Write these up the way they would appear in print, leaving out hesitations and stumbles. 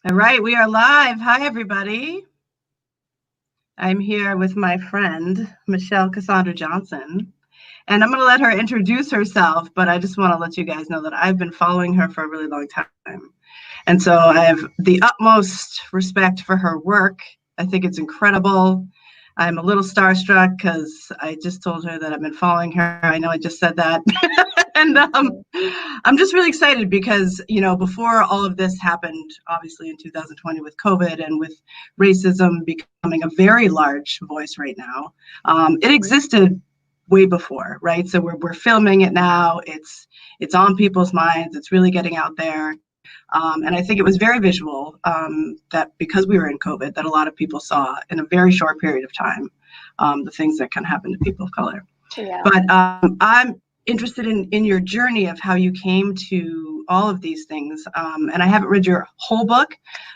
All right, we are live. Hi, everybody. I'm here with my friend, Michelle Cassandra Johnson, and I'm going to let her introduce herself, but I just want to let you guys know that I've been following her for a really long time. And so I have the utmost respect for her work. I think it's incredible. I'm a little starstruck because I just told her that I've been following her. I know I just said that. and I'm just really excited because, before all of this happened, obviously in 2020 with COVID and with racism becoming a very large voice right now, it existed way before, right? So we're filming it now. It's on people's minds. It's really getting out there. And I think it was very visual that because we were in COVID, that a lot of people saw in a very short period of time the things that can happen to people of color. Yeah. But I'm interested in your journey of how you came to all of these things. And I haven't read your whole book,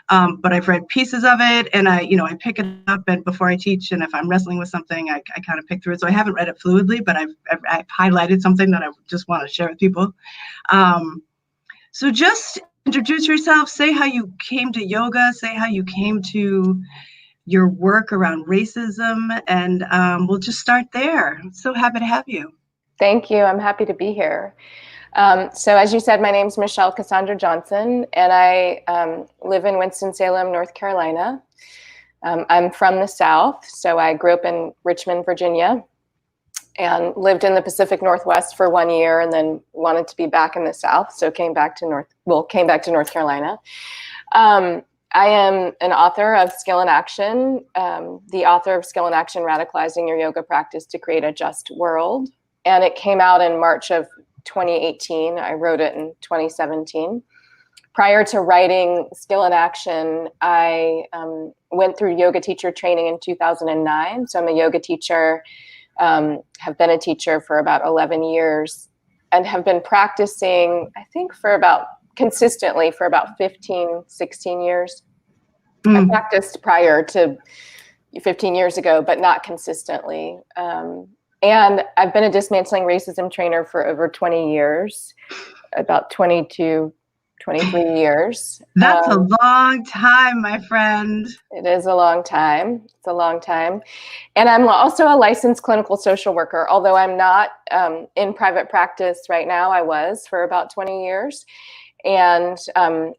but I've read pieces of it, and I pick it up and before I teach, and if I'm wrestling with something, I kind of pick through it. So I haven't read it fluidly, but I've highlighted something that I just want to share with people. So just introduce yourself, say how you came to yoga, say how you came to your work around racism, and we'll just start there. I'm so happy to have you. Thank you. I'm happy to be here. So as you said, my name is Michelle Cassandra Johnson, and I live in Winston-Salem, North Carolina. I'm from the South, so I grew up in Richmond, Virginia, and lived in the Pacific Northwest for 1 year, and then wanted to be back in the South, so came back to North Carolina. I am an author of Skill in Action, the author of Skill in Action, Radicalizing Your Yoga Practice to Create a Just World. And it came out in March of 2018. I wrote it in 2017. Prior to writing Skill in Action, I went through yoga teacher training in 2009. So I'm a yoga teacher, have been a teacher for about 11 years, and have been practicing, I think, consistently for about 15, 16 years. I practiced prior to 15 years ago, but not consistently. And I've been a dismantling racism trainer for over 20 years, about 22, 23 years. That's a long time, my friend. It is a long time. It's a long time. And I'm also a licensed clinical social worker, although I'm not in private practice right now. I was for about 20 years. And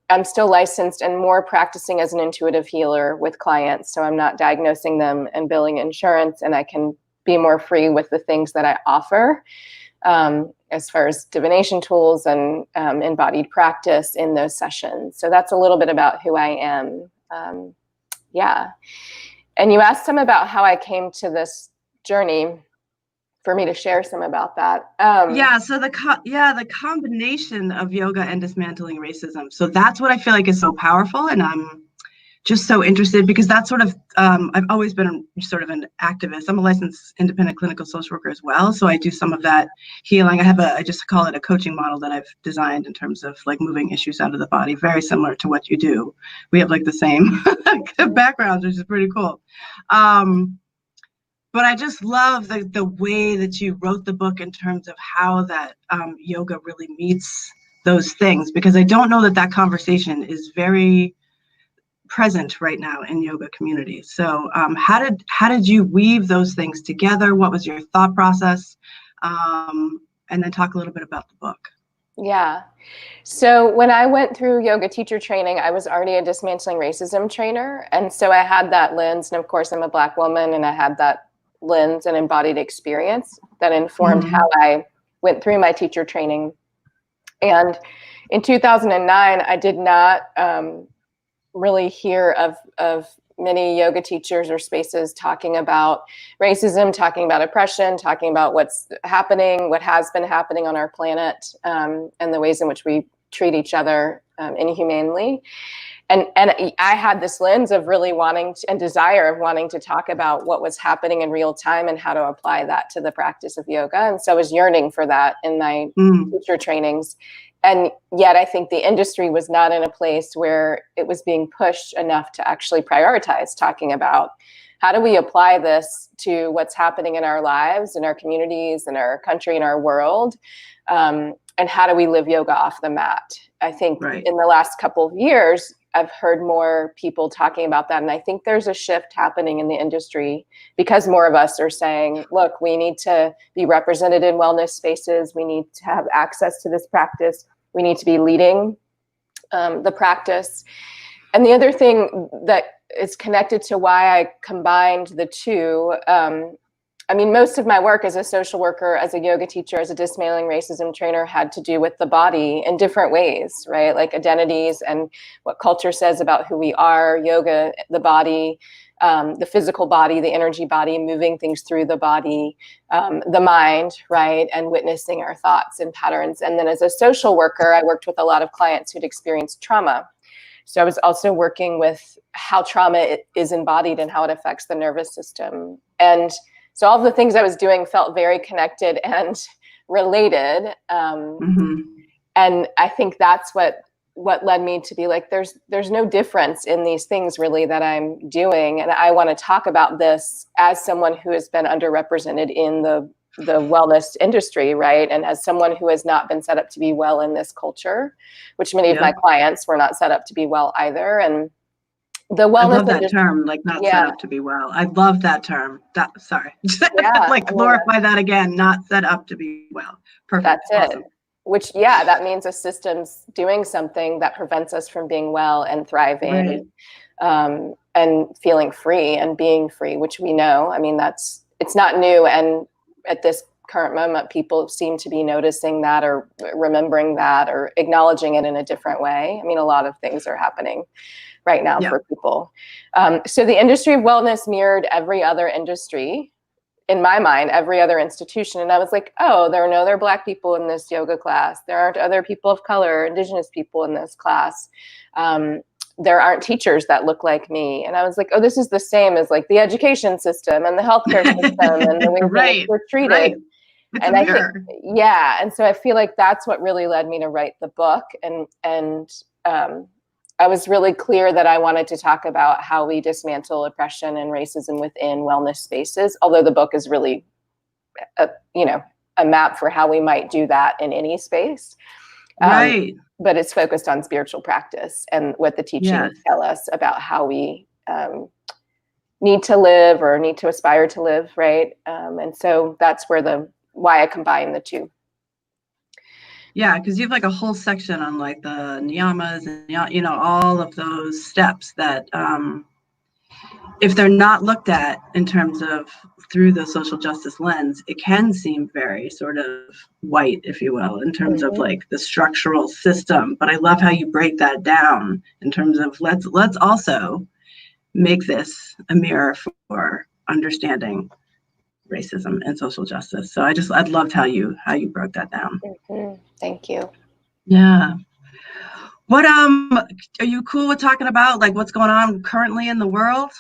I'm still licensed and more practicing as an intuitive healer with clients. So I'm not diagnosing them and billing insurance, and I can be more free with the things that I offer as far as divination tools and embodied practice in those sessions. So that's a little bit about who I am. Yeah. And you asked some about how I came to this journey, for me to share some about that. So the combination of yoga and dismantling racism. So that's what I feel like is so powerful, and I'm just so interested because that's sort of I've always been sort of an activist. I'm a licensed independent clinical social worker as well, so I do some of that healing. I just call it a coaching model that I've designed in terms of like moving issues out of the body, very similar to what you do. We have like the same backgrounds, which is pretty cool. But I just love the way that you wrote the book in terms of how that yoga really meets those things, because I don't know that conversation is very present right now in yoga communities. So how did you weave those things together? What was your thought process? And then talk a little bit about the book. Yeah. So when I went through yoga teacher training, I was already a dismantling racism trainer. And so I had that lens. And of course, I'm a Black woman, and I had that lens and embodied experience that informed how I went through my teacher training. And in 2009, I did not really hear of many yoga teachers or spaces talking about racism, talking about oppression, talking about what's happening, what has been happening on our planet, and the ways in which we treat each other inhumanely. And I had this lens of really wanting to talk about what was happening in real time and how to apply that to the practice of yoga. And so I was yearning for that in my teacher trainings. And yet I think the industry was not in a place where it was being pushed enough to actually prioritize talking about how do we apply this to what's happening in our lives, in our communities, in our country, in our world, and how do we live yoga off the mat? I think in the last couple of years, I've heard more people talking about that. And I think there's a shift happening in the industry because more of us are saying, look, we need to be represented in wellness spaces. We need to have access to this practice. We need to be leading the practice. And the other thing that is connected to why I combined the two, I mean, most of my work as a social worker, as a yoga teacher, as a dismantling racism trainer had to do with the body in different ways, right? Like identities and what culture says about who we are, yoga, the body, the physical body, the energy body, moving things through the body, the mind, right? And witnessing our thoughts and patterns. And then as a social worker, I worked with a lot of clients who'd experienced trauma. So I was also working with how trauma is embodied and how it affects the nervous system. And so all of the things I was doing felt very connected and related. And I think that's what led me to be like, there's no difference in these things really that I'm doing. And I want to talk about this as someone who has been underrepresented in the wellness industry, right? And as someone who has not been set up to be well in this culture, which many of my clients were not set up to be well either. And the wellness, I love that term, like not set up to be well. I love that term. Sorry. Like glorify that again, not set up to be well. Perfect. That's awesome. it. Which, that means a system's doing something that prevents us from being well and thriving, and feeling free and being free, which we know. I mean, it's not new. And at this current moment, people seem to be noticing that or remembering that or acknowledging it in a different way. I mean, a lot of things are happening right now for people. So the industry of wellness mirrored every other industry, in my mind, every other institution. And I was like, oh, there are no other Black people in this yoga class. There aren't other people of color, Indigenous people in this class. There aren't teachers that look like me. And I was like, oh, this is the same as like the education system and the healthcare system and the way we're treated. Right. And I think, and so I feel like that's what really led me to write the book. And I was really clear that I wanted to talk about how we dismantle oppression and racism within wellness spaces, although the book is really, a map for how we might do that in any space. But it's focused on spiritual practice and what the teachings tell us about how we need to live or need to aspire to live, right? And so that's why I combine the two. Yeah, because you have like a whole section on like the niyamas and all of those steps that if they're not looked at in terms of through the social justice lens, it can seem very sort of white, if you will, in terms of like the structural system. But I love how you break that down in terms of let's also make this a mirror for understanding racism and social justice. So I loved how you broke that down. Thank you. Yeah. What are you cool with talking about like what's going on currently in the world?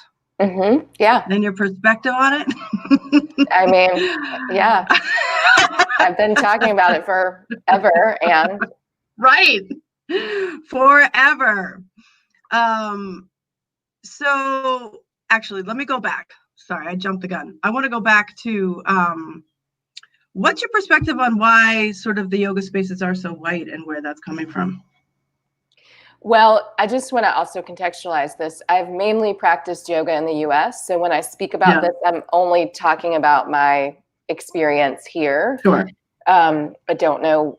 Yeah. And your perspective on it? I mean, yeah. I've been talking about it forever and forever. So actually, let me go back. Sorry, I jumped the gun. I want to go back to what's your perspective on why sort of the yoga spaces are so white and where that's coming from? Well, I just want to also contextualize this. I've mainly practiced yoga in the US. So when I speak about this, I'm only talking about my experience here. Sure. I don't know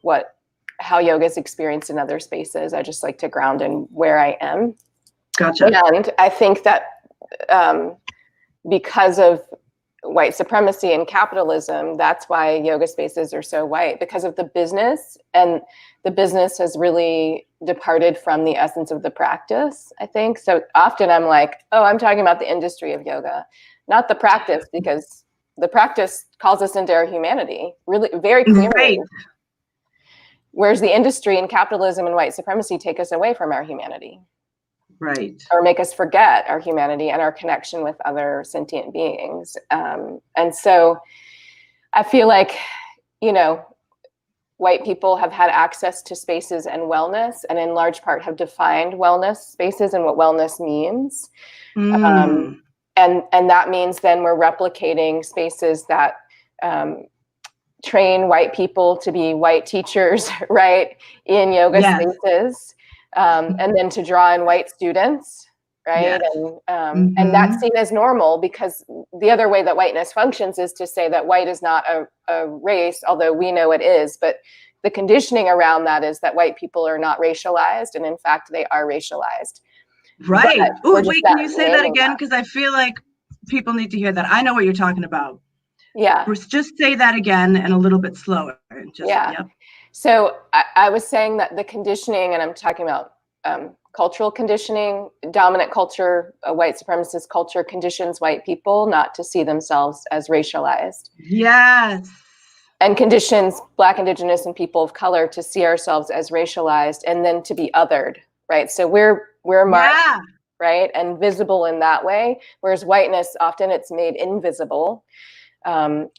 how yoga is experienced in other spaces. I just like to ground in where I am. Gotcha. And I think that because of white supremacy and capitalism, that's why yoga spaces are so white, because of the business, and the business has really departed from the essence of the practice, I think. So often I'm like, oh, I'm talking about the industry of yoga, not the practice, because the practice calls us into our humanity really very clearly. Right. Whereas the industry and capitalism and white supremacy take us away from our humanity. Right. Or make us forget our humanity and our connection with other sentient beings. And so I feel like, white people have had access to spaces and wellness, and in large part have defined wellness spaces and what wellness means. And that means then we're replicating spaces that train white people to be white teachers, right, in yoga spaces. and then to draw in white students, right? Yes. And that's seen as normal, because the other way that whiteness functions is to say that white is not a race, although we know it is, but the conditioning around that is that white people are not racialized, and in fact, they are racialized. Right. Oh, wait, can you say that again? Because I feel like people need to hear that. I know what you're talking about. Yeah. Just say that again and a little bit slower. Yep. So I was saying that the conditioning, and I'm talking about cultural conditioning, dominant culture, a white supremacist culture conditions white people not to see themselves as racialized. Yes. And conditions Black, Indigenous, and people of color to see ourselves as racialized and then to be othered, right? So we're marked, right, and visible in that way, whereas whiteness, often it's made invisible.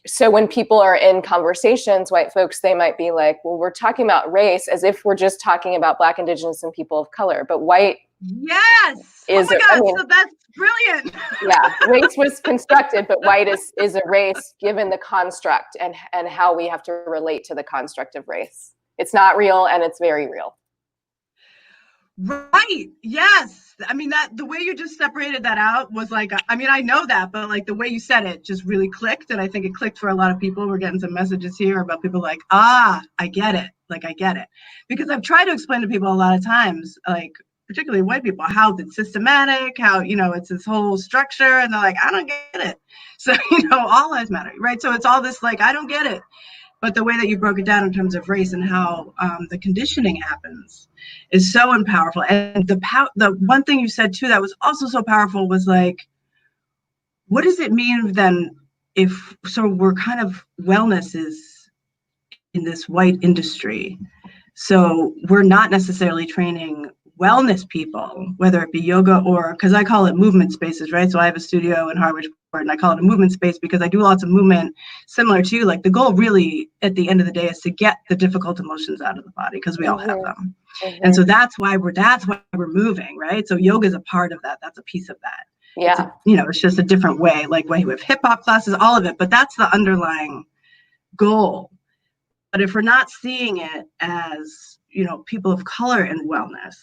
So when people are in conversations, white folks, they might be like, well, we're talking about race as if we're just talking about Black, Indigenous, and people of color, but white. Yes. Oh my God, so that's brilliant. Yeah, race was constructed, but white is a race given the construct and how we have to relate to the construct of race. It's not real, and it's very real. Right. Yes. I mean, that the way you just separated that out was like, I mean, I know that, but like the way you said it just really clicked. And I think it clicked for a lot of people. We're getting some messages here about people like, I get it. Like, I get it. Because I've tried to explain to people a lot of times, like, particularly white people, how it's systematic, how, it's this whole structure. And they're like, I don't get it. So, all lives matter. Right. So it's all this, like, I don't get it. But the way that you broke it down in terms of race and how the conditioning happens is so powerful. And the one thing you said too that was also so powerful was like, what does it mean then so we're kind of, wellness is in this white industry. So we're not necessarily training wellness people, whether it be yoga or, because I call it movement spaces, right? So I have a studio in Harwich, and I call it a movement space because I do lots of movement similar to you. Like the goal really at the end of the day is to get the difficult emotions out of the body, because we all have them. And so that's why we're moving, right? So yoga is a part of that. That's a piece of that. Yeah. It's just a different way, like when we have hip hop classes, all of it, but that's the underlying goal. But if we're not seeing it as, people of color in wellness,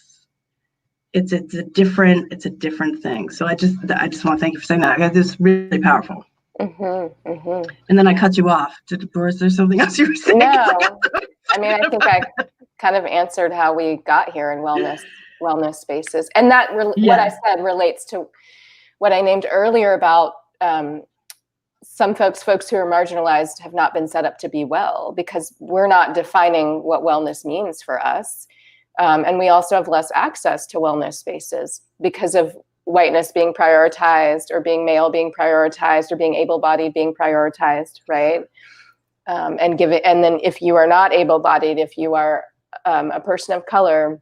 it's a different thing. So I just want to thank you for saying that. It's really powerful. And then I cut you off. Or is there something else you were saying? No, I mean, I think I kind of answered how we got here in wellness spaces. And that what I said relates to what I named earlier about some folks who are marginalized have not been set up to be well, because we're not defining what wellness means for us. And we also have less access to wellness spaces because of whiteness being prioritized, or being male being prioritized, or being able-bodied being prioritized, right? And then if you are not able-bodied, if you are a person of color,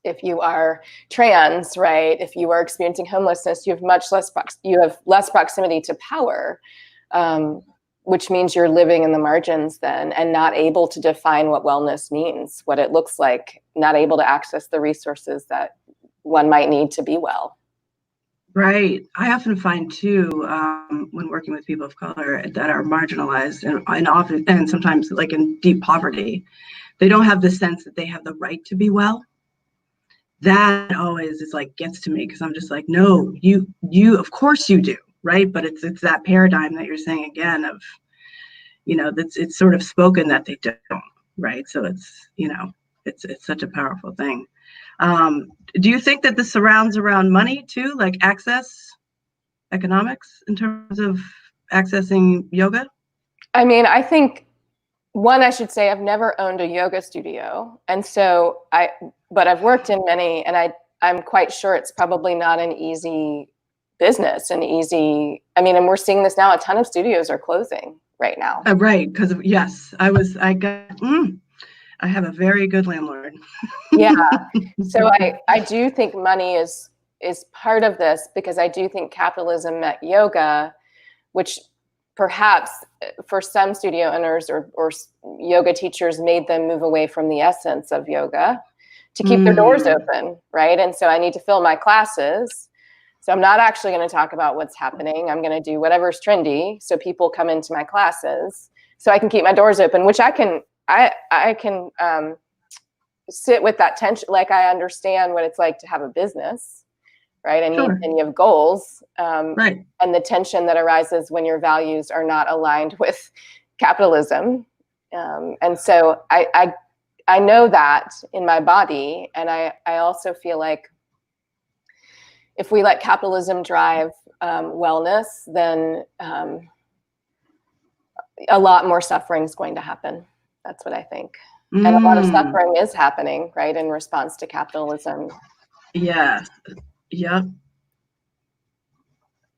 if you are trans, right? If you are experiencing homelessness, you have less proximity to power, which means you're living in the margins then, and not able to define what wellness means, what it looks like, not able to access the resources that one might need to be well. Right. I often find too, when working with people of color that are marginalized and sometimes like in deep poverty, they don't have the sense that they have the right to be well. That always is like gets to me, because I'm just like, no, you of course you do, right? But it's that paradigm that you're saying again of, that's it's sort of spoken that they don't, right? So it's it's such a powerful thing. Do you think that this surrounds around money too, like access, economics, in terms of accessing yoga? I mean, I think I should say I've never owned a yoga studio, and so but I've worked in many, and I'm quite sure it's probably not an easy business, and we're seeing this now. A ton of studios are closing right now. Right, because yes, I have a very good landlord. Yeah. So I do think money is part of this, because I do think capitalism met yoga, which perhaps for some studio owners or yoga teachers made them move away from the essence of yoga to keep their doors open, right? And so I need to fill my classes. So I'm not actually going to talk about what's happening. I'm going to do whatever's trendy so people come into my classes so I can keep my doors open, which I can sit with that tension. Like, I understand what it's like to have a business, right? And, Sure. and you have goals, Right. and the tension that arises when your values are not aligned with capitalism. And so I know that in my body. And I also feel like if we let capitalism drive wellness, then a lot more suffering is going to happen. That's what I think. And a lot of suffering is happening, right, in response to capitalism. Yeah. Yep.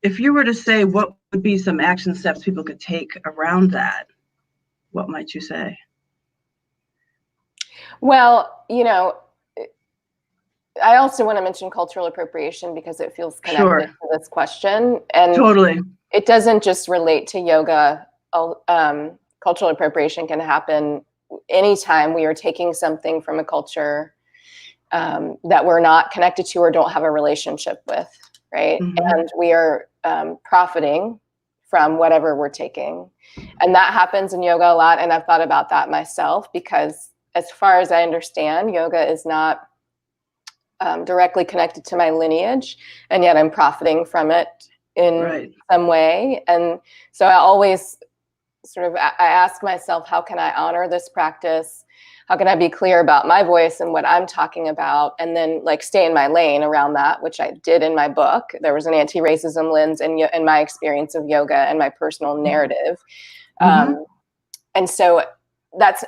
If you were to say what would be some action steps people could take around that, what might you say? Well, I also want to mention cultural appropriation because it feels connected to this question. And totally, it doesn't just relate to yoga. Cultural appropriation can happen anytime we are taking something from a culture that we're not connected to or don't have a relationship with, right? And we are profiting from whatever we're taking. And that happens in yoga a lot. And I've thought about that myself because as far as I understand, yoga is not directly connected to my lineage, and yet I'm profiting from it in some way. And so I always I ask myself, how can I honor this practice? How can I be clear about my voice and what I'm talking about? And then stay in my lane around that, which I did in my book. There was an anti-racism lens in my experience of yoga and my personal narrative. And so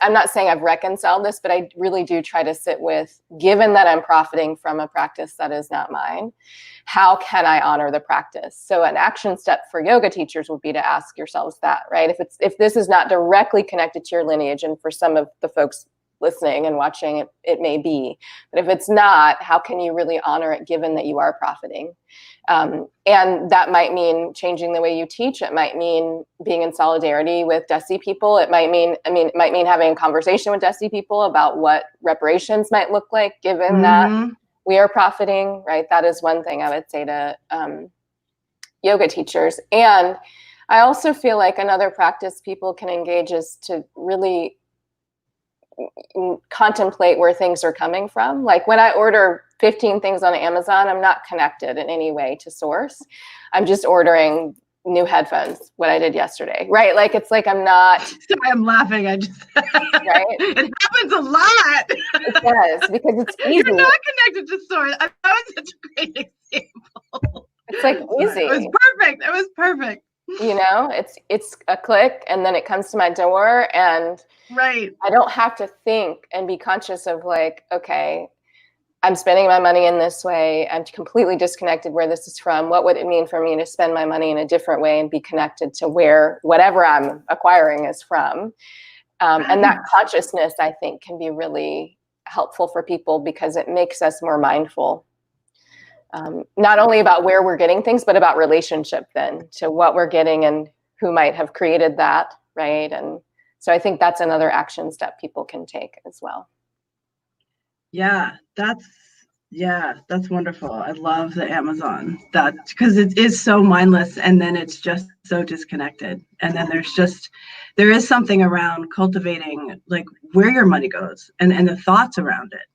I'm not saying I've reconciled this, but I really do try to sit with, given that I'm profiting from a practice that is not mine, how can I honor the practice? So an action step for yoga teachers would be to ask yourselves that, right? If this is not directly connected to your lineage, and for some of the folks listening and watching, it may be, but if it's not, how can you really honor it given that you are profiting? And that might mean changing the way you teach. It might mean being in solidarity with DESI people. It might mean having a conversation with DESI people about what reparations might look like, given that we are profiting, right? That is one thing I would say to yoga teachers. And I also feel like another practice people can engage is to really contemplate where things are coming from. Like when I order 15 things on Amazon, I'm not connected in any way to source. I'm just ordering new headphones, what I did yesterday, right? It's like I'm not. Sorry, I'm laughing. Right? It happens a lot. It does, because it's easy. You're not connected to source. That was such a great example. It's easy. It was perfect. It was perfect. It's a click and then it comes to my door, and I don't have to think and be conscious of okay, I'm spending my money in this way. I'm completely disconnected where this is from. What would it mean for me to spend my money in a different way and be connected to where whatever I'm acquiring is from? And that consciousness, I think, can be really helpful for people because it makes us more mindful. Not only about where we're getting things, but about relationship then to what we're getting and who might have created that, right? And so I think that's another action step people can take as well. Yeah, that's wonderful. I love the Amazon, that because it is so mindless, and then it's just so disconnected. And then there is something around cultivating where your money goes and the thoughts around it.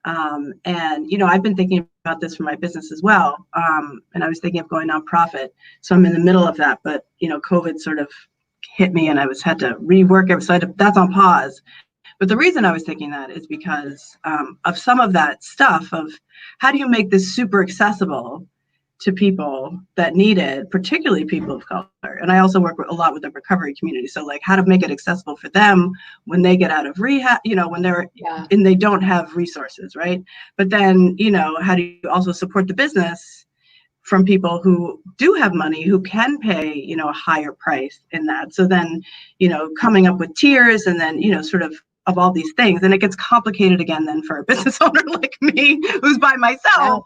And I've been thinking about this for my business as well. And I was thinking of going nonprofit. So I'm in the middle of that, but COVID sort of hit me and I had to rework it. So that's on pause. But the reason I was thinking that is because of some of that stuff of how do you make this super accessible to people that need it, particularly people of color. And I also work a lot with the recovery community. So how to make it accessible for them when they get out of rehab, when they're and they don't have resources, right? But then, how do you also support the business from people who do have money, who can pay, a higher price in that. So then, coming up with tiers and then, sort of all these things. And it gets complicated again then for a business owner like me, who's by myself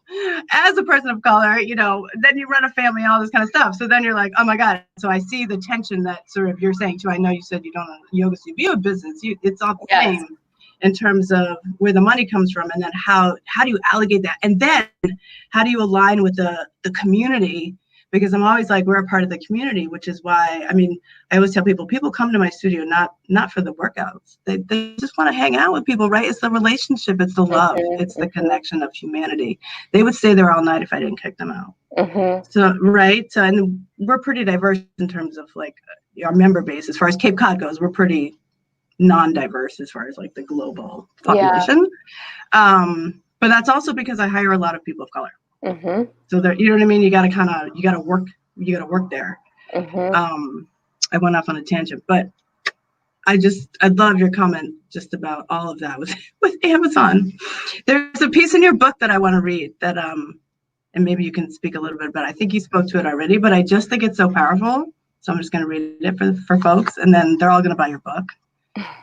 as a person of color, then you run a family and all this kind of stuff. So then you're like, oh my God. So I see the tension that sort of you're saying too. I know you said you don't own yoga, so you view a business. It's all the same in terms of where the money comes from, and then how do you allocate that? And then how do you align with the community? because I'm always like, we're a part of the community, which is why, I mean, I always tell people come to my studio not for the workouts. They just want to hang out with people, right? It's the relationship, it's the love, it's the connection of humanity. They would stay there all night if I didn't kick them out. So, right. So, and we're pretty diverse in terms of like our member base. As far as Cape Cod goes, we're pretty non-diverse as far as like the global population. But that's also because I hire a lot of people of color. So there, you know what I mean? You got to work there. I went off on a tangent, but I love your comment just about all of that with Amazon. There's a piece in your book that I want to read that, and maybe you can speak a little bit about it. I think you spoke to it already, but I just think it's so powerful. So I'm just going to read it for folks, and then they're all going to buy your book.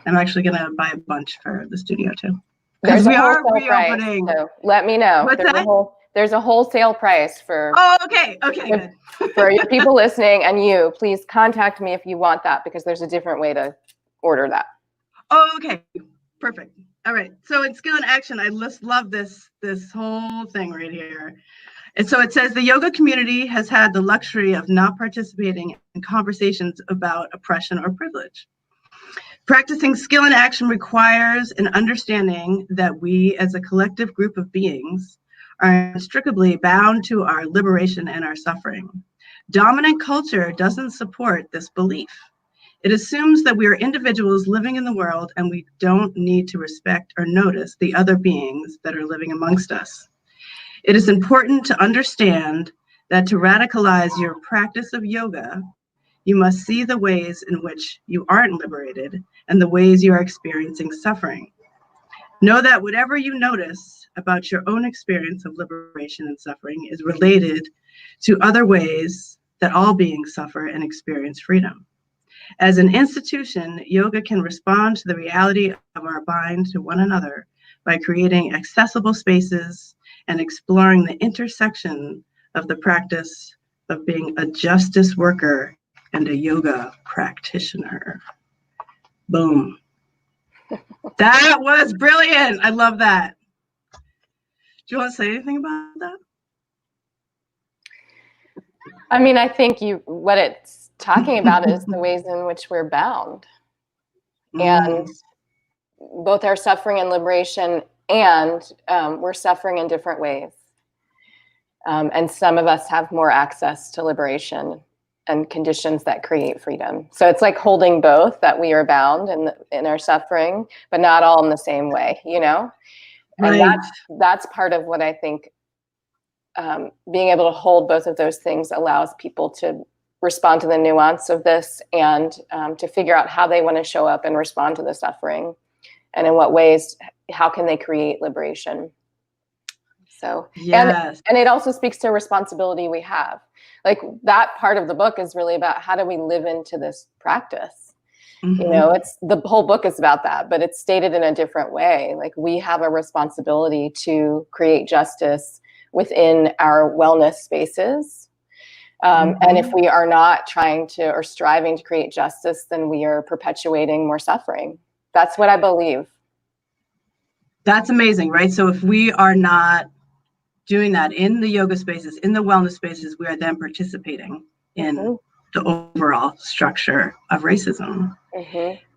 I'm actually going to buy a bunch for the studio too. Because we are reopening. Price, so let me know. There's a wholesale price for. Oh, okay, good. For your people listening, and you, please contact me if you want that, because there's a different way to order that. Oh, okay, perfect. All right. So in Skill in Action, I just love this whole thing right here. And so it says the yoga community has had the luxury of not participating in conversations about oppression or privilege. Practicing skill in action requires an understanding that we as a collective group of beings are inextricably bound to our liberation and our suffering. Dominant culture doesn't support this belief. It assumes that we are individuals living in the world and we don't need to respect or notice the other beings that are living amongst us. It is important to understand that to radicalize your practice of yoga, you must see the ways in which you aren't liberated and the ways you are experiencing suffering. Know that whatever you notice about your own experience of liberation and suffering is related to other ways that all beings suffer and experience freedom. As an institution, yoga can respond to the reality of our bind to one another by creating accessible spaces and exploring the intersection of the practice of being a justice worker and a yoga practitioner. Boom. That was brilliant. I love that. Do you want to say anything about that? I mean, I think what it's talking about is the ways in which we're bound. And both our suffering and liberation, and we're suffering in different ways. And some of us have more access to liberation and conditions that create freedom. So it's like holding both, that we are bound in our suffering, but not all in the same way, you know? And right. that's part of what I think being able to hold both of those things allows people to respond to the nuance of this, and to figure out how they want to show up and respond to the suffering, and in what ways, how can they create liberation. So, yes. And it also speaks to a responsibility we have. Like, that part of the book is really about how do we live into this practice. You know, the whole book is about that, but it's stated in a different way. Like, we have a responsibility to create justice within our wellness spaces. And if we are not trying to or striving to create justice, then we are perpetuating more suffering. That's what I believe. That's amazing, right? So if we are not doing that in the yoga spaces, in the wellness spaces, we are then participating in the overall structure of racism.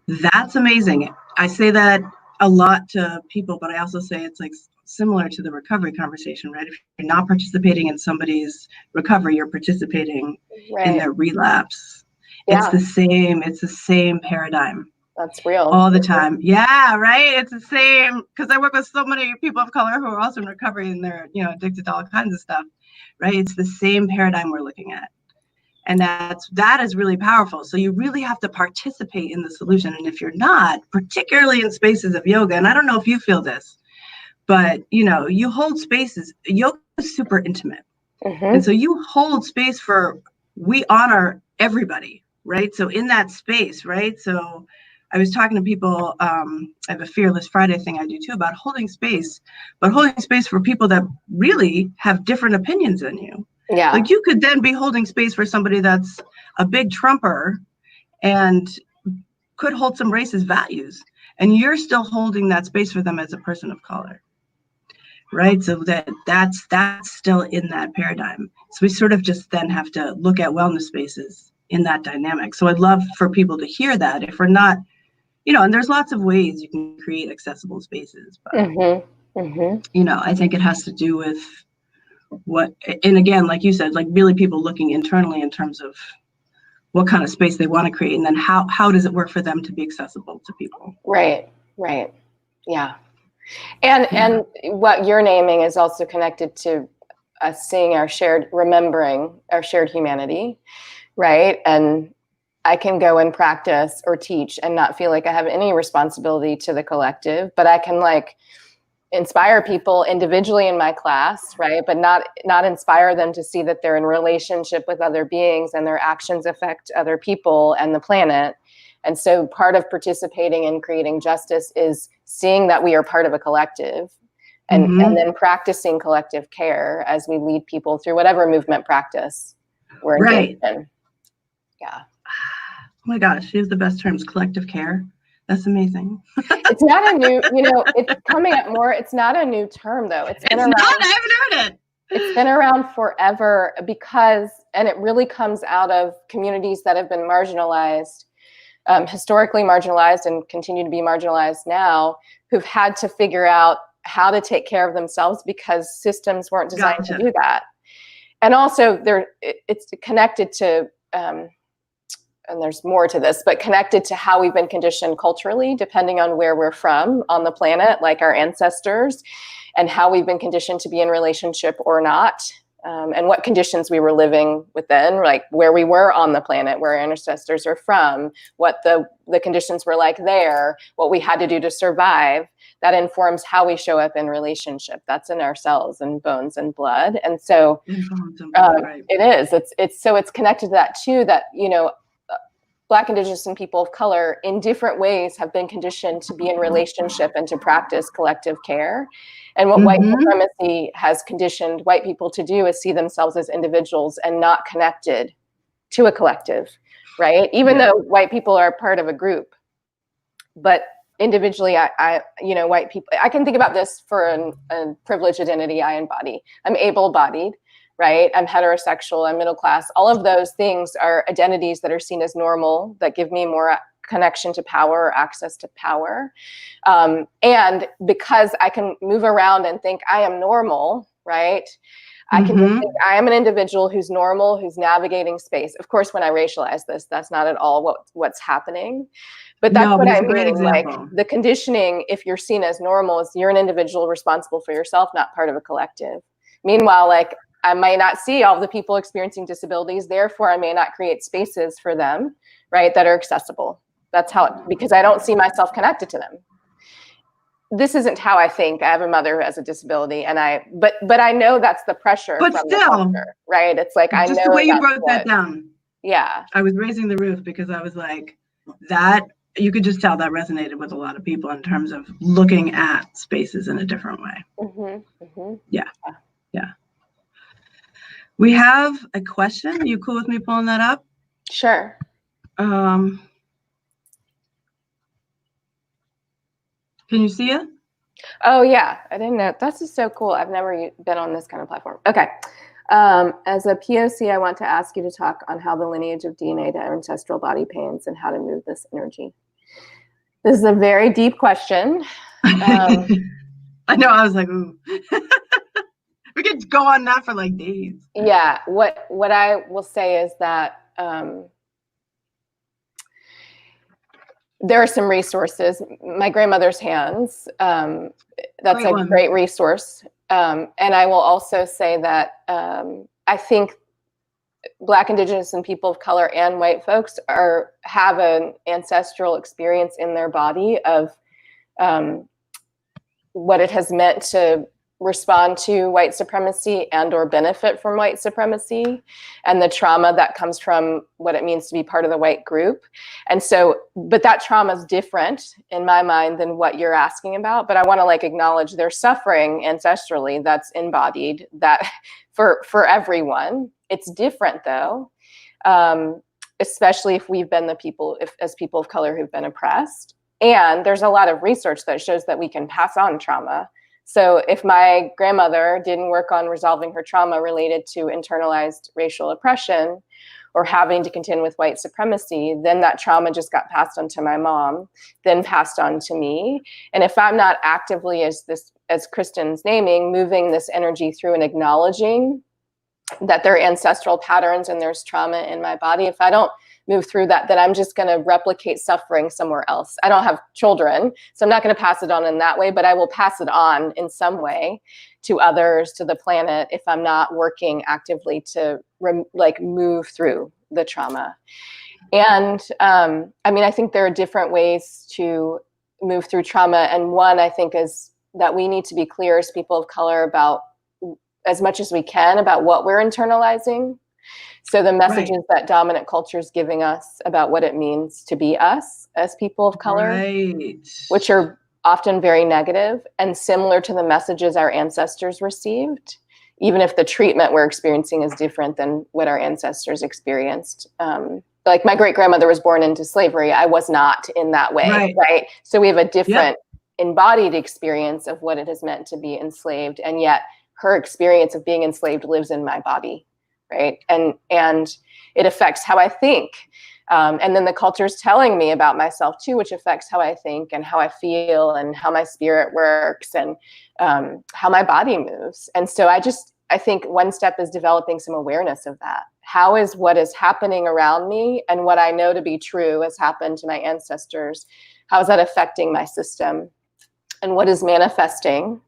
That's amazing. I say that a lot to people, but I also say it's like similar to the recovery conversation, right? If you're not participating in somebody's recovery, you're participating in their relapse. Yeah. It's the same paradigm. That's real. All the time. Yeah, right? It's the same, because I work with so many people of color who are also in recovery, and they're, you know, addicted to all kinds of stuff, right? It's the same paradigm we're looking at. And that is really powerful. So you really have to participate in the solution. And if you're not, particularly in spaces of yoga, and I don't know if you feel this, but, you know, you hold spaces. Yoga is super intimate. And so you hold space we honor everybody, right? So in that space, right? So I was talking to people, I have a Fearless Friday thing I do too, about holding space, but holding space for people that really have different opinions than you. Yeah. Like, you could then be holding space for somebody that's a big Trumper and could hold some racist values, and you're still holding that space for them as a person of color. right? So that's still in that paradigm. So we sort of just then have to look at wellness spaces in that dynamic. So I'd love for people to hear that if we're not, and there's lots of ways you can create accessible spaces, but I think it has to do with and again, like you said, like really people looking internally in terms of what kind of space they want to create, and then how does it work for them to be accessible to people. Right. Yeah. And what you're naming is also connected to us seeing remembering our shared humanity, right? And I can go and practice or teach and not feel like I have any responsibility to the collective, but I can inspire people individually in my class, right? But not inspire them to see that they're in relationship with other beings and their actions affect other people and the planet. And so part of participating in creating justice is seeing that we are part of a collective and then practicing collective care as we lead people through whatever movement practice we're engaged in. Yeah. Oh my gosh, she has the best terms, collective care. That's amazing. It's not a new, it's coming up more. It's not a new term though. It's been around. I haven't heard it. It's been around forever and it really comes out of communities that have been marginalized, historically marginalized and continue to be marginalized now, who've had to figure out how to take care of themselves because systems weren't designed to do that. And also it's connected to, and there's more to this, but connected to how we've been conditioned culturally, depending on where we're from on the planet, like our ancestors, and how we've been conditioned to be in relationship or not, and what conditions we were living within, like where we were on the planet, where our ancestors are from, what the conditions were like there, what we had to do to survive. That informs how we show up in relationship. That's in our cells and bones and blood. And so it is. It's connected to that too, that, Black, Indigenous, and people of color in different ways have been conditioned to be in relationship and to practice collective care. And what white supremacy has conditioned white people to do is see themselves as individuals and not connected to a collective, right? Even though white people are part of a group. But individually, white people, I can think about this for a privileged identity I embody. I'm able-bodied. Right? I'm heterosexual, I'm middle class. All of those things are identities that are seen as normal, that give me more connection to power or access to power. And because I can move around and think I am normal, right? I can just think I am an individual who's normal, who's navigating space. Of course, when I racialize this, that's not at all what's happening. But that's what I mean. Like the conditioning, if you're seen as normal, is you're an individual responsible for yourself, not part of a collective. Meanwhile, I might not see all the people experiencing disabilities, therefore I may not create spaces for them, right, that are accessible. That's because I don't see myself connected to them. This isn't how I think. I have a mother who has a disability, but I know that's the pressure from the culture, right? It's like I know just the way you broke that down. Yeah. I was raising the roof because I was like, that you could just tell that resonated with a lot of people in terms of looking at spaces in a different way. Yeah. We have a question. Are you cool with me pulling that up? Sure. Can you see it? Oh, yeah. I didn't know. That's just so cool. I've never been on this kind of platform. Okay. As a POC, I want to ask you to talk on how the lineage of DNA to ancestral body pains and how to move this energy. This is a very deep question. I know. I was like, ooh. We could go on that for like days. Yeah. What I will say is that there are some resources. My grandmother's hands. That's a great resource. And I will also say that I think Black, Indigenous, and people of color and white folks have an ancestral experience in their body of what it has meant to respond to white supremacy and or benefit from white supremacy and the trauma that comes from what it means to be part of the white group. And so, but that trauma is different in my mind than what you're asking about. But I want to acknowledge their suffering ancestrally that's embodied that for everyone. It's different though, especially if we've been as people of color who've been oppressed. And there's a lot of research that shows that we can pass on trauma So if my grandmother didn't work on resolving her trauma related to internalized racial oppression or having to contend with white supremacy, then that trauma just got passed on to my mom, then passed on to me. And if I'm not actively, as Kristen's naming, moving this energy through and acknowledging that there are ancestral patterns and there's trauma in my body, if I don't move through that, then I'm just going to replicate suffering somewhere else. I don't have children, so I'm not going to pass it on in that way, but I will pass it on in some way to others, to the planet, if I'm not working actively to move through the trauma. And I think there are different ways to move through trauma. And one, I think, is that we need to be clear as people of color about, as much as we can, about what we're internalizing. So the messages that dominant culture is giving us about what it means to be us as people of color, which are often very negative and similar to the messages our ancestors received, even if the treatment we're experiencing is different than what our ancestors experienced. Like my great-grandmother was born into slavery. I was not in that way, right? So we have a different embodied experience of what it has meant to be enslaved, and yet her experience of being enslaved lives in my body. Right. And it affects how I think. And then the culture is telling me about myself too, which affects how I think and how I feel and how my spirit works and how my body moves. And so I think one step is developing some awareness of that. How is what is happening around me and what I know to be true has happened to my ancestors? How is that affecting my system? And what is manifesting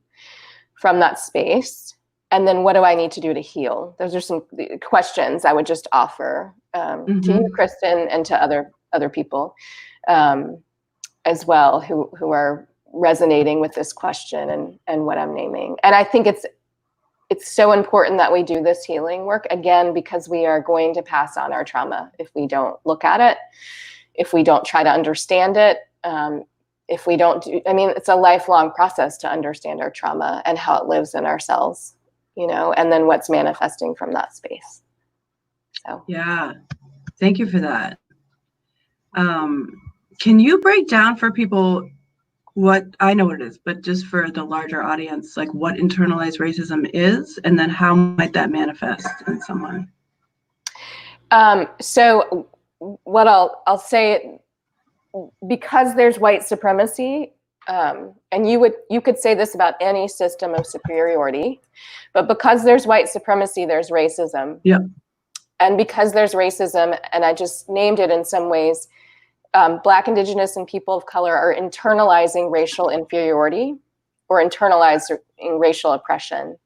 from that space? And then what do I need to do to heal? Those are some questions I would just offer to you, Kristen, and to other people as well who are resonating with this question and what I'm naming. And I think it's so important that we do this healing work, again, because we are going to pass on our trauma if we don't look at it, if we don't try to understand it, if we don't do, it's a lifelong process to understand our trauma and how it lives in our cells. And then what's manifesting from that space. So yeah, thank you for that. Can you break down for people what, I know what it is, but just for the larger audience, like what internalized racism is, and then how might that manifest in someone? So what I'll say, because there's white supremacy, and you could say this about any system of superiority, but because there's white supremacy, there's racism. Yeah. And because there's racism, and I just named it in some ways, Black, Indigenous, and people of color are internalizing racial inferiority or internalizing racial oppression.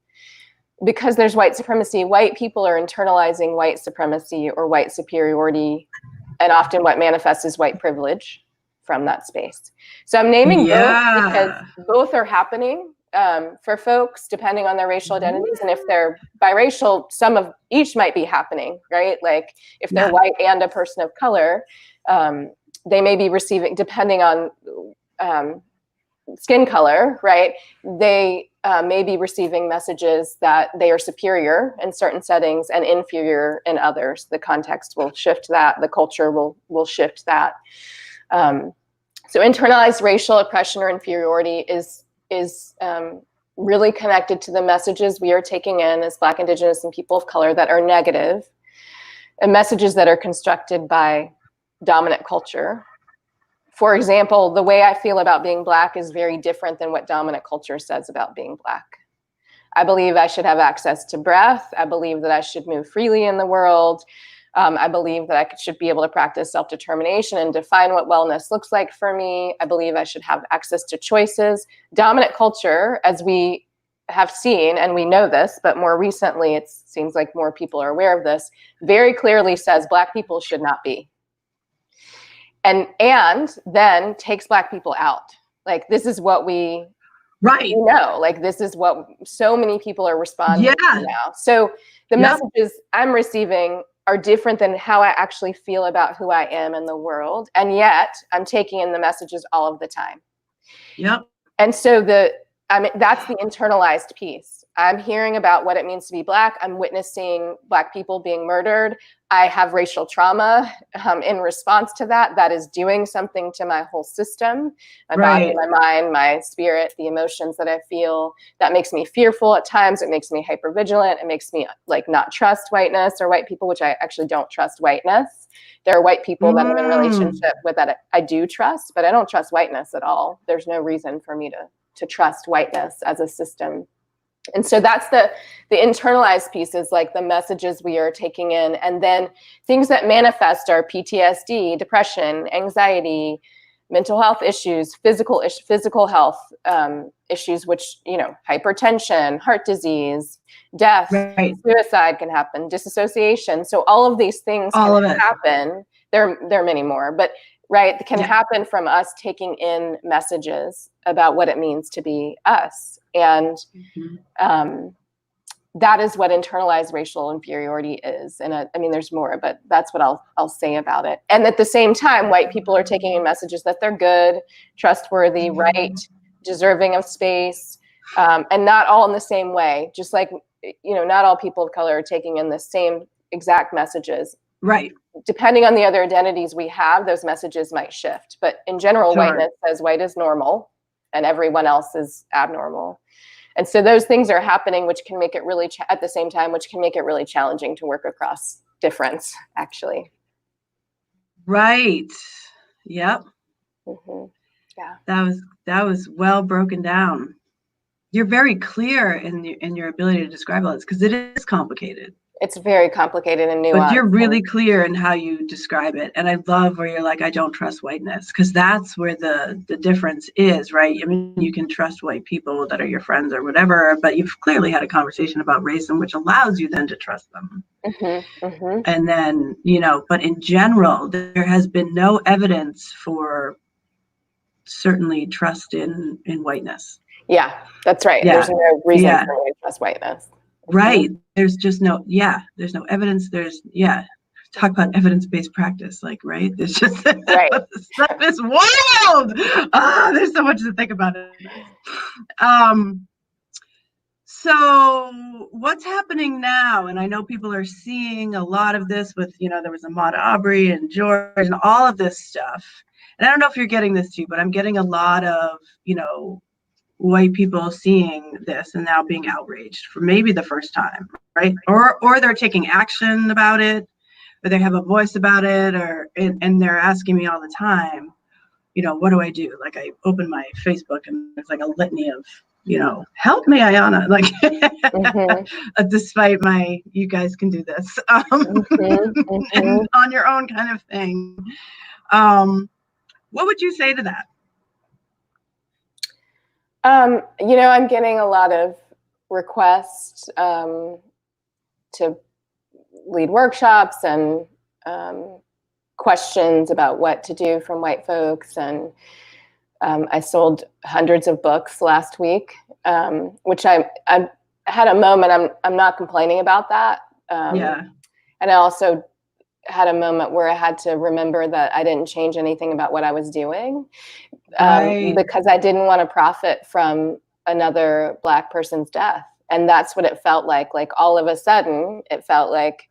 Because there's white supremacy, white people are internalizing white supremacy or white superiority, and often what manifests is white privilege from that space. So I'm naming both because both are happening for folks depending on their racial identities. And if they're biracial, some of each might be happening, right? Like if they're white and a person of color, they may be receiving, depending on skin color, right? They may be receiving messages that they are superior in certain settings and inferior in others. The context will shift that. The culture will shift that. So internalized racial oppression or inferiority is really connected to the messages we are taking in as Black, Indigenous, and people of color that are negative, and messages that are constructed by dominant culture. For example, the way I feel about being Black is very different than what dominant culture says about being Black. I believe I should have access to breath. I believe that I should move freely in the world. I believe that I should be able to practice self-determination and define what wellness looks like for me. I believe I should have access to choices. Dominant culture, as we have seen, and we know this, but more recently it seems like more people are aware of this, very clearly says Black people should not be. And then takes Black people out. Like, this is what we know. Like, this is what so many people are responding to now. So the messages I'm receiving are different than how I actually feel about who I am in the world. And yet I'm taking in the messages all of the time. Yep. And so that's the internalized piece. I'm hearing about what it means to be Black. I'm witnessing Black people being murdered. I have racial trauma in response to that. That is doing something to my whole system, my body, my mind, my spirit, the emotions that I feel. That makes me fearful at times. It makes me hypervigilant. It makes me like not trust whiteness or white people, which I actually don't trust whiteness. There are white people that I'm in relationship with that I do trust, but I don't trust whiteness at all. There's no reason for me to trust whiteness as a system. And so that's the internalized pieces, like the messages we are taking in, and then things that manifest are PTSD, depression, anxiety, mental health issues, physical health issues, which, you know, hypertension, heart disease, death, suicide can happen, disassociation. So all of these things can happen. There are many more, but can happen from us taking in messages about what it means to be us. And that is what internalized racial inferiority is. And I mean, there's more, but that's what I'll say about it. And at the same time, white people are taking in messages that they're good, trustworthy, right, deserving of space, and not all in the same way. Just like, you know, not all people of color are taking in the same exact messages. Right. Depending on the other identities we have, those messages might shift. But in general, whiteness says white is normal and everyone else is abnormal. And so those things are happening, which can make it really, at the same time, which can make it really challenging to work across difference, actually. Right. Yep. Yeah. That was well broken down. You're very clear in your ability to describe all this, because it is complicated. It's very complicated and nuanced. But you're really clear in how you describe it. And I love where you're like, I don't trust whiteness, because that's where the difference is, right? I mean, you can trust white people that are your friends or whatever, but you've clearly had a conversation about racism, which allows you then to trust them. And then, you know, but in general, there has been no evidence for certainly trust in whiteness. Yeah, that's right. There's no reason for me to trust whiteness. Right. There's just there's no evidence. Talk about evidence-based practice, like, right? There's just stuff is wild. There's so much to think about it. So what's happening now? And I know people are seeing a lot of this with, you know, there was Ahmaud Arbery and George and all of this stuff. And I don't know if you're getting this too, but I'm getting a lot of, you know, white people seeing this and now being outraged for maybe the first time, right? Or they're taking action about it, or they have a voice about it, and they're asking me all the time, you know, what do I do? Like, I open my Facebook and it's like a litany of, you know, help me, Ayana, like, despite my, you guys can do this, and on your own kind of thing. What would you say to that? You know, I'm getting a lot of requests to lead workshops and questions about what to do from white folks. And I sold hundreds of books last week, which I had a moment. I'm not complaining about that. And I also had a moment where I had to remember that I didn't change anything about what I was doing, because I didn't want to profit from another Black person's death. And that's what it felt like. Like, all of a sudden, it felt like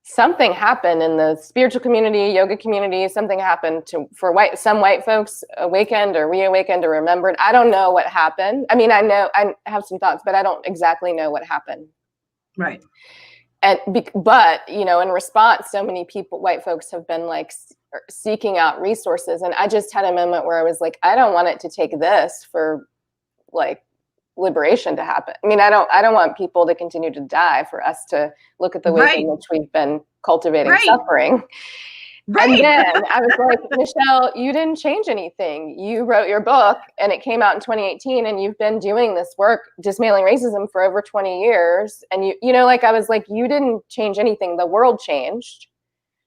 something happened in the spiritual community, yoga community. Something happened for some white folks awakened or reawakened or remembered. I don't know what happened. I mean, I know I have some thoughts, but I don't exactly know what happened. Right. But, you know, in response, so many people, white folks, have been like seeking out resources. And I just had a moment where I was like, I don't want it to take this for like liberation to happen. I mean, I don't want people to continue to die for us to look at the ways in which we've been cultivating suffering. And then I was like, Michelle, you didn't change anything. You wrote your book and it came out in 2018, and you've been doing this work, dismantling racism, for over 20 years. And you know, like, I was like, you didn't change anything. The world changed.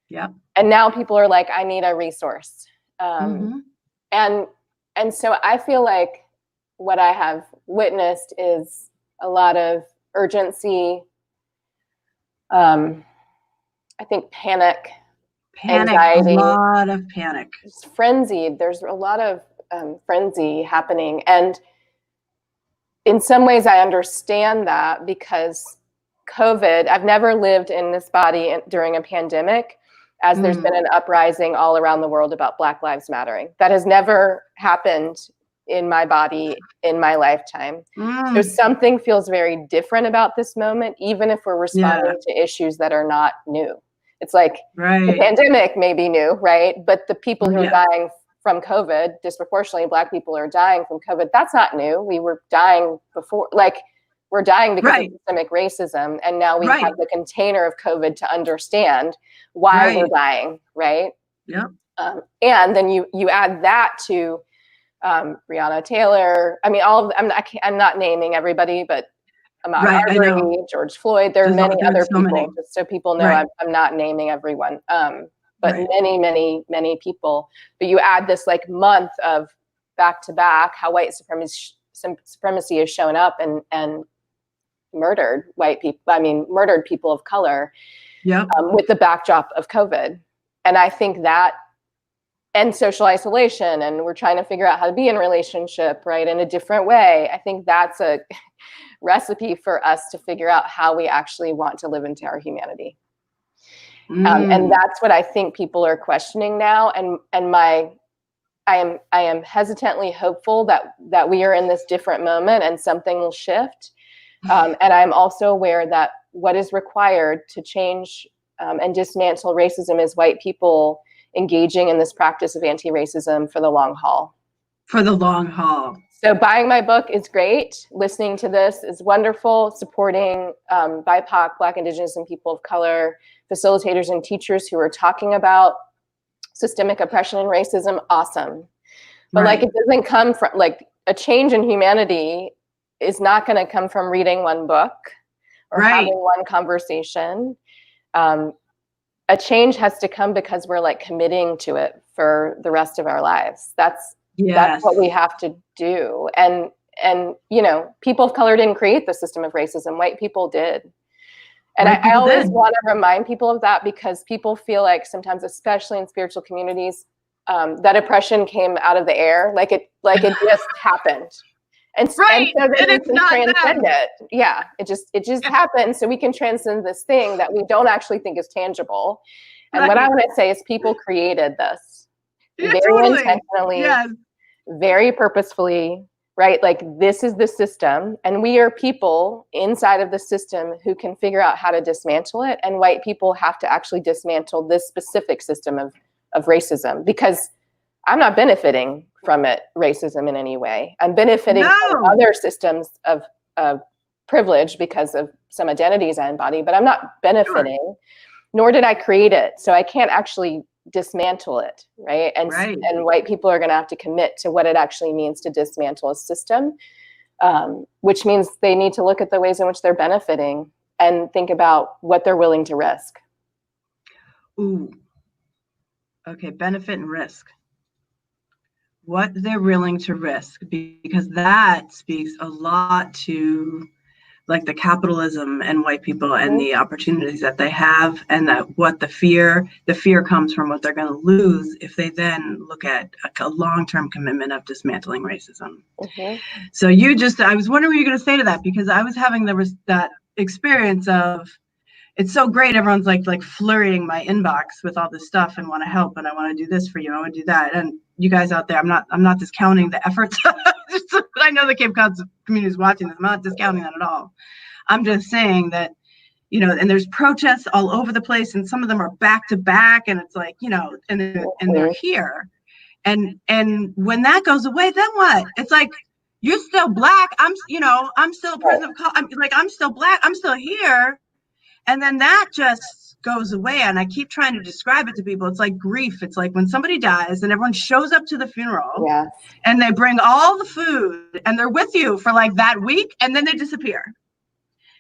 Yeah. And now people are like, I need a resource. And so I feel like what I have witnessed is a lot of urgency. I think panic, anxiety, a lot of panic. It's frenzied. There's a lot of frenzy happening. And in some ways I understand that, because COVID, I've never lived in this body during a pandemic as there's been an uprising all around the world about Black Lives Mattering. That has never happened in my body in my lifetime. So something feels very different about this moment, even if we're responding to issues that are not new. It's like the pandemic may be new, right? But the people who are dying from COVID, disproportionately Black people are dying from COVID. That's not new. We were dying before, like we're dying because of systemic racism. And now we have the container of COVID to understand why we're dying, right? Yeah. And then you add that to Breonna Taylor. I mean, all of I'm not naming everybody, but Ahmaud Arbery, George Floyd. There are many other people, just so people know I'm not naming everyone. But many, many, many people. But you add this like month of back to back, how white supremacy has shown up and murdered white people. I mean, murdered people of color. With the backdrop of COVID. And I think that, and social isolation, and we're trying to figure out how to be in relationship, right, in a different way. I think that's a recipe for us to figure out how we actually want to live into our humanity. And that's what I think people are questioning now. And I am hesitantly hopeful that we are in this different moment and something will shift. And I'm also aware that what is required to change and dismantle racism is white people engaging in this practice of anti-racism for the long haul. For the long haul. So buying my book is great. Listening to this is wonderful. Supporting BIPOC, Black, Indigenous, and people of color, facilitators and teachers who are talking about systemic oppression and racism, awesome. But like, it doesn't come from, like, a change in humanity is not going to come from reading one book or having one conversation. A change has to come because we're like committing to it for the rest of our lives. That's what we have to do. And you know, people of color didn't create the system of racism. White people did. And I always want to remind people of that, because people feel like sometimes, especially in spiritual communities, that oppression came out of the air, like it just happened. And so that we can transcend it. Yeah, it just happened, so we can transcend this thing that we don't actually think is tangible. And what I want to say is people created this very intentionally, very purposefully, right? Like, this is the system, and we are people inside of the system who can figure out how to dismantle it. And white people have to actually dismantle this specific system of racism, because I'm not benefiting from it, racism, in any way. I'm benefiting from other systems of privilege because of some identities I embody, but I'm not benefiting, nor did I create it. So I can't actually dismantle it, right? And white people are going to have to commit to what it actually means to dismantle a system, which means they need to look at the ways in which they're benefiting and think about what they're willing to risk. Ooh. Okay, benefit and risk. What they're willing to risk, because that speaks a lot to like the capitalism and white people and the opportunities that they have, and that what the fear comes from what they're going to lose if they then look at a long-term commitment of dismantling racism. So I was wondering what you're going to say to that, because I was having that experience of, it's so great. Everyone's like flurrying my inbox with all this stuff and want to help, and I want to do this for you. I want to do that. And you guys out there, I'm not discounting the efforts. I know the Cape Cod community is watching this. I'm not discounting that at all. I'm just saying that, you know, and there's protests all over the place, and some of them are back to back, and it's like, you know, and they're here. And when that goes away, then what? It's like, you're still Black. I'm still a person of color. I'm still Black. I'm still here. And then that just goes away. And I keep trying to describe it to people. It's like grief. It's like when somebody dies and everyone shows up to the funeral and they bring all the food and they're with you for like that week, and then they disappear.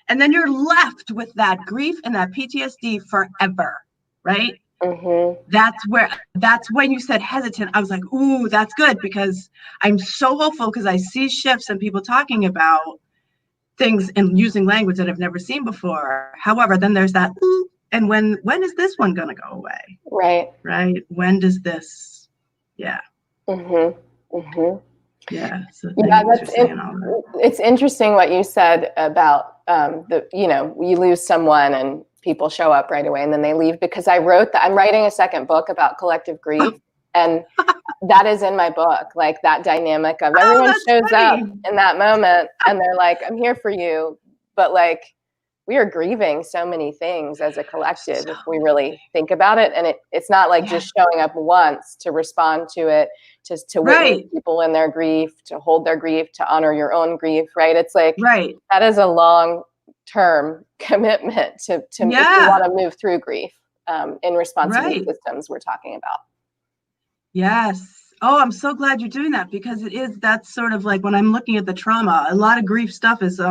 And then you're left with that grief and that PTSD forever, right? That's when you said hesitant. I was like, ooh, that's good, because I'm so hopeful, because I see shifts and people talking about things and using language that I've never seen before. However, then there's that, ooh, and when is this one going to go away? Right. When does this? Yeah. Yeah. So Yeah, thanks for saying all that. it's interesting what you said about you lose someone and people show up right away and then they leave, because I'm writing a second book about collective grief, and that is in my book, like that dynamic of everyone that's shows funny. up in that moment and they're like, I'm here for you. But like, we are grieving so many things as a collective if we really think about it. And it's not like just showing up once to respond to it, just to witness people in their grief, to hold their grief, to honor your own grief, right? It's like, that is a long-term commitment to if you want to move through grief in response to these systems we're talking about. Yes. Oh, I'm so glad you're doing that, because that's sort of like when I'm looking at the trauma, a lot of grief stuff is,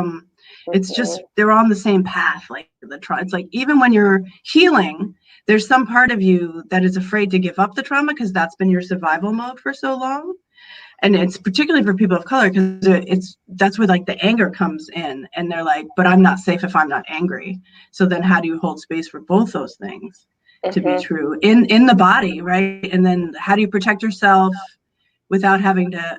it's just, they're on the same path. Like the trauma, it's like, even when you're healing, there's some part of you that is afraid to give up the trauma because that's been your survival mode for so long. And it's particularly for people of color, because that's where like the anger comes in, and they're like, but I'm not safe if I'm not angry. So then how do you hold space for both those things to be true in the body, right? And then how do you protect yourself without having to,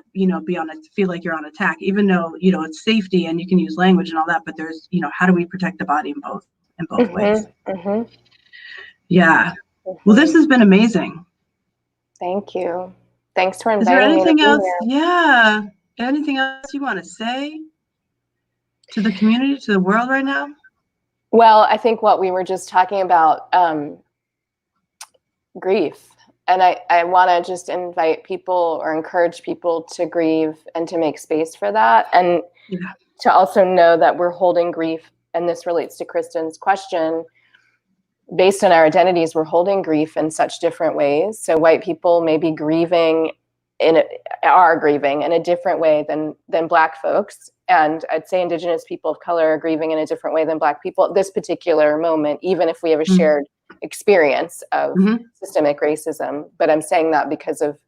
feel like you're on attack, even though, it's safety and you can use language and all that, but there's, how do we protect the body in both ways? Yeah. Well, this has been amazing. Thank you. Thanks for inviting me. Is there anything else? Yeah. Anything else you want to say to the community, to the world right now? Well, I think what we were just talking about, grief. And I want to just invite people or encourage people to grieve and to make space for that. And to also know that we're holding grief. And this relates to Kristen's question. Based on our identities, we're holding grief in such different ways. So white people may be are grieving in a different way than Black folks. And I'd say Indigenous people of color are grieving in a different way than Black people at this particular moment, even if we have a shared experience of systemic racism. But I'm saying that because of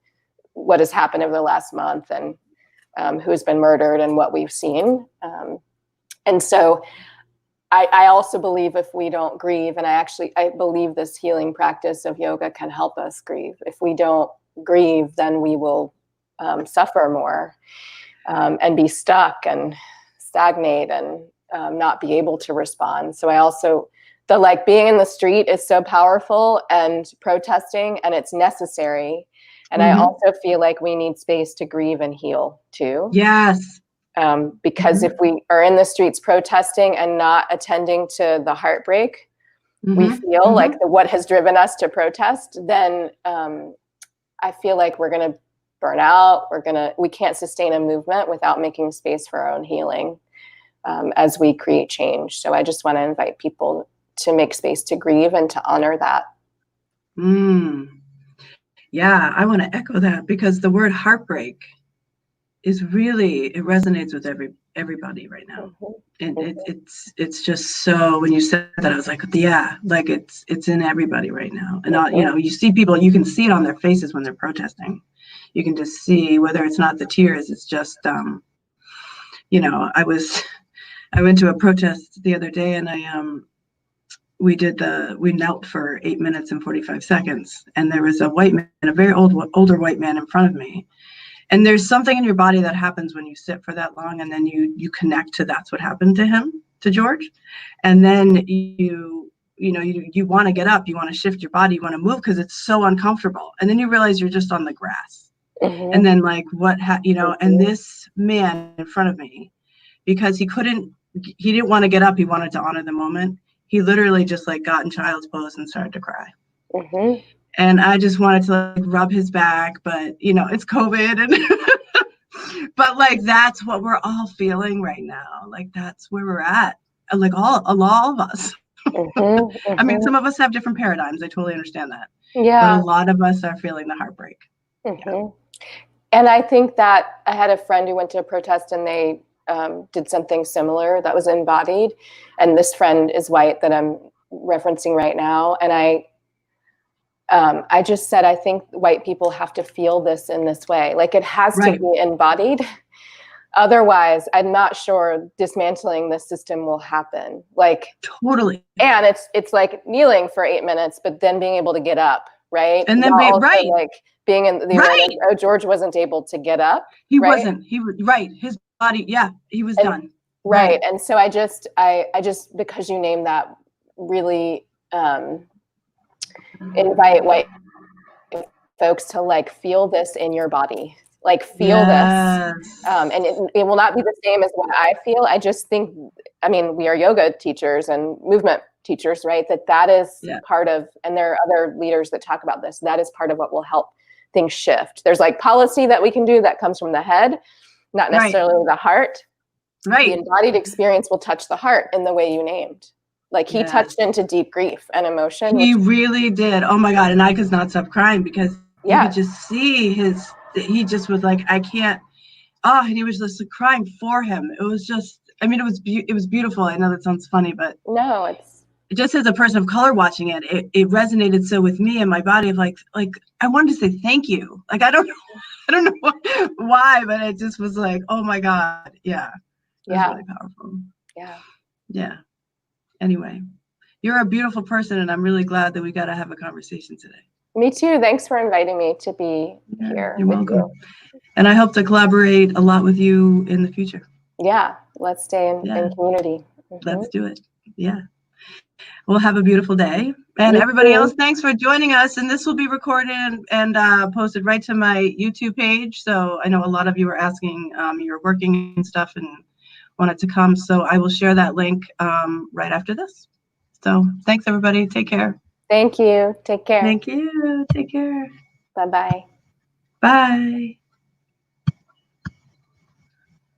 what has happened over the last month and who's been murdered and what we've seen. And so I also believe if we don't grieve, and I believe this healing practice of yoga can help us grieve. If we don't grieve, then we will suffer more and be stuck and stagnate and not be able to respond. So being in the street is so powerful, and protesting, and it's necessary. And I also feel like we need space to grieve and heal too. Yes. Because if we are in the streets protesting and not attending to the heartbreak we feel, like what has driven us to protest, then I feel like we're going to burn out. We can't sustain a movement without making space for our own healing as we create change. So I just want to invite people to make space to grieve and to honor that. Yeah, I want to echo that, because the word heartbreak is really, it resonates with everybody right now. And it's just, so when you said that, I was like, yeah, like it's in everybody right now. And you see people, you can see it on their faces when they're protesting. You can just see, whether it's not the tears, it's just I went to a protest the other day, and we knelt for 8 minutes and 45 seconds, and there was a white man, a very older white man in front of me. And there's something in your body that happens when you sit for that long, and then you connect to, that's what happened to him, to George. And then you want to get up, you want to shift your body, you want to move, because it's so uncomfortable. And then you realize you're just on the grass. And then like, and this man in front of me, because he didn't want to get up, he wanted to honor the moment. He literally just like got in child's pose and started to cry. And I just wanted to like rub his back, but it's COVID, and but like, that's what we're all feeling right now. Like, that's where we're at. Like all of us. I mean, some of us have different paradigms. I totally understand that. Yeah. But a lot of us are feeling the heartbreak. And I think that I had a friend who went to a protest, and they did something similar that was embodied. And this friend is white that I'm referencing right now. And I just said, I think white people have to feel this in this way. Like, it has to be embodied. Otherwise, I'm not sure dismantling the system will happen. Like, totally. And it's like kneeling for 8 minutes, but then being able to get up right? And then While also right. like being in the awareness, oh, George wasn't able to get up. He right? wasn't. He was right. His body, yeah, he was done. Right. And so I just because you named that, really invite white folks to like feel this in your body, like feel this. And it will not be the same as what I feel. I just think, I mean, we are yoga teachers and movement teachers, right? That is part of, and there are other leaders that talk about this. That is part of what will help things shift. There's like policy that we can do that comes from the head, not necessarily the heart. The embodied experience will touch the heart in the way you named. Like he touched into deep grief and emotion. He really did. Oh my God. And I could not stop crying because you could just see he just was like, I can't, and he was just crying for him. It was just, I mean, it was beautiful. I know that sounds funny, but no, it's just as a person of color watching it, it resonated so with me and my body of like, I wanted to say thank you. Like, I don't know why, but it just was like, oh my God. Yeah. It was really powerful. Yeah. Anyway, you're a beautiful person, and I'm really glad that we got to have a conversation today. Me too. Thanks for inviting me to be here. You're welcome. And I hope to collaborate a lot with you in the future. Yeah, let's stay in community. Let's do it. Yeah. Well, have a beautiful day. And everybody else, thanks for joining us. And this will be recorded and posted right to my YouTube page. So I know a lot of you are asking, you're working and stuff and wanted to come. So I will share that link right after this. So thanks, everybody. Take care. Thank you. Take care. Thank you. Take care. Bye-bye. Bye.